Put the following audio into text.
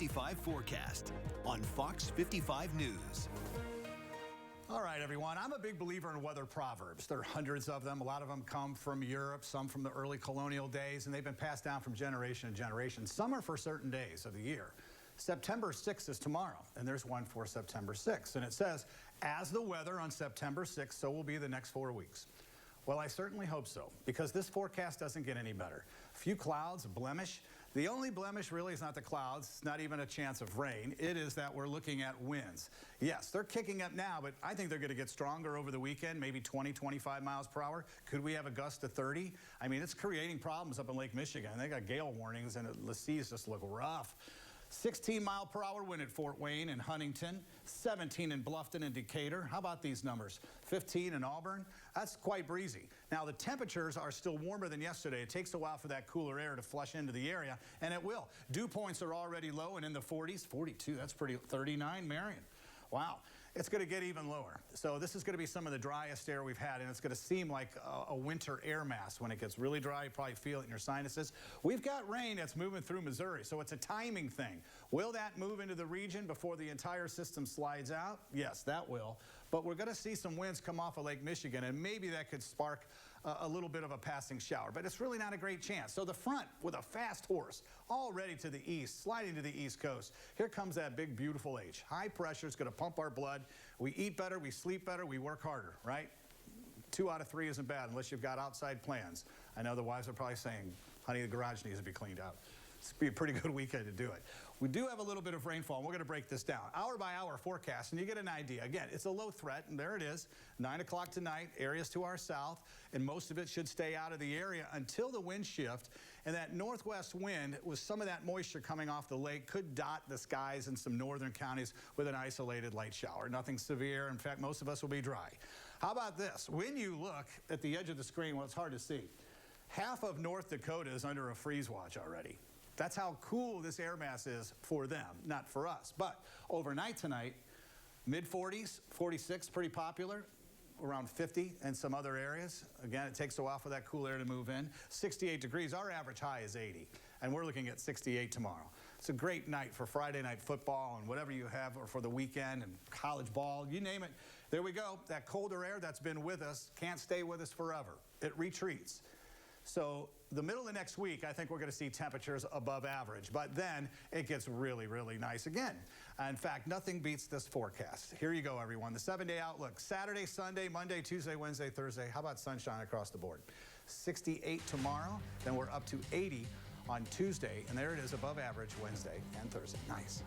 55 forecast on Fox 55 News. All right, everyone. I'm a big believer in weather proverbs. There are hundreds of them. A lot of them come from Europe, some from the early colonial days, and they've been passed down from generation to generation. Some are for certain days of the year. September 6th is tomorrow, and there's one for September 6th. And it says, as the weather on September 6th, so will be the next 4 weeks. Well, I certainly hope so, because this forecast doesn't get any better. A few clouds, a blemish. The only blemish really is not the clouds. It's not even a chance of rain. It is that we're looking at winds. Yes, they're kicking up now, but I think they're going to get stronger over the weekend, maybe 20, 25 miles per hour. Could we have a gust to 30? I mean, it's creating problems up in Lake Michigan. They got gale warnings, and the seas just look rough. 16-mile-per-hour wind at Fort Wayne and Huntington, 17 in Bluffton and Decatur. How about these numbers? 15 in Auburn. That's quite breezy. Now, the temperatures are still warmer than yesterday. It takes a while for that cooler air to flush into the area, and it will. Dew points are already low and in the 40s. 42, that's pretty. 39, Marion. Wow. It's going to get even lower. So this is going to be some of the driest air we've had, and it's going to seem like a winter air mass. When it gets really dry, you probably feel it in your sinuses. We've got rain that's moving through Missouri, so it's a timing thing. Will that move into the region before the entire system slides out? Yes, that will. But we're going to see some winds come off of Lake Michigan, and maybe that could spark a little bit of a passing shower, but it's really not a great chance. So the front with a fast horse, already to the east, sliding to the east coast. Here comes that big, beautiful H. High pressure is going to pump our blood. We eat better, we sleep better, we work harder, right? 2 out of 3 isn't bad unless you've got outside plans. I know the wives are probably saying, honey, the garage needs to be cleaned out. It's going to be a pretty good weekend to do it. We do have a little bit of rainfall, and we're going to break this down. Hour-by-hour forecast, and you get an idea. Again, it's a low threat, and there it is. 9 o'clock tonight, areas to our south, and most of it should stay out of the area until the wind shift. And that northwest wind, with some of that moisture coming off the lake, could dot the skies in some northern counties with an isolated light shower. Nothing severe. In fact, most of us will be dry. How about this? When you look at the edge of the screen, well, it's hard to see. Half of North Dakota is under a freeze watch already. That's how cool this air mass is for them, not for us. But overnight tonight, mid-40s, 46, pretty popular, around 50 in some other areas. Again, it takes a while for that cool air to move in. 68 degrees, our average high is 80, and we're looking at 68 tomorrow. It's a great night for Friday night football and whatever you have, or for the weekend and college ball, you name it. There we go. That colder air that's been with us can't stay with us forever. It retreats. So the middle of next week, I think we're going to see temperatures above average. But then it gets really, really nice again. In fact, nothing beats this forecast. Here you go, everyone. The 7-day outlook. Saturday, Sunday, Monday, Tuesday, Wednesday, Thursday. How about sunshine across the board? 68 tomorrow. Then we're up to 80 on Tuesday. And there it is, above average Wednesday and Thursday. Nice.